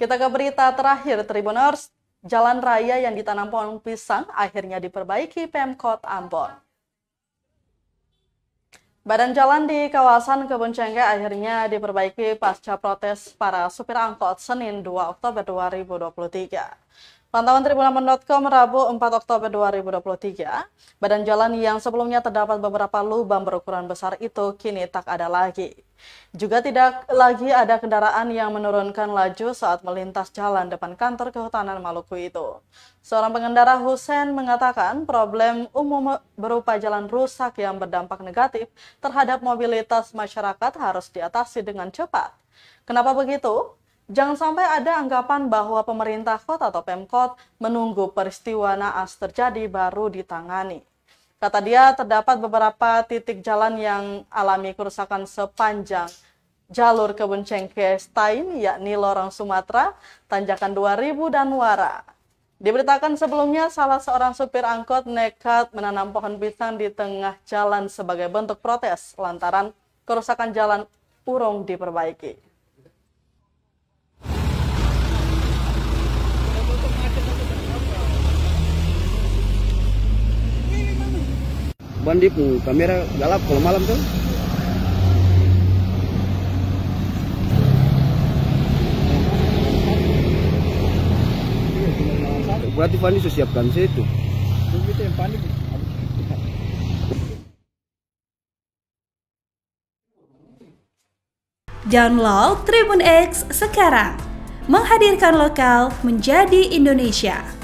Kita ke berita terakhir, Tribuners. Jalan raya yang ditanam pohon pisang akhirnya diperbaiki Pemkot Ambon. Badan jalan di kawasan Kebun Cengkeh akhirnya diperbaiki pasca protes para supir angkot Senin 2 Oktober 2023. Pantauan Tribunambon.com Rabu 4 Oktober 2023, badan jalan yang sebelumnya terdapat beberapa lubang berukuran besar itu kini tak ada lagi. Juga tidak lagi ada kendaraan yang menurunkan laju saat melintas jalan depan kantor Kehutanan Maluku itu. Seorang pengendara Husein mengatakan problem umum berupa jalan rusak yang berdampak negatif terhadap mobilitas masyarakat harus diatasi dengan cepat. Kenapa begitu? Jangan sampai ada anggapan bahwa pemerintah kota atau Pemkot menunggu peristiwa naas terjadi baru ditangani. Kata dia, terdapat beberapa titik jalan yang alami kerusakan sepanjang jalur Kebun Cengkeh Stein, yakni Lorong Sumatera, Tanjakan 2000, dan Wara. Diberitakan sebelumnya, salah seorang supir angkot nekat menanam pohon pisang di tengah jalan sebagai bentuk protes lantaran kerusakan jalan urung diperbaiki. Bandi pun kamera galap kalau malam tuh. Berarti Fandi sudah siapkan situ. Download Tribun X sekarang, menghadirkan lokal menjadi Indonesia.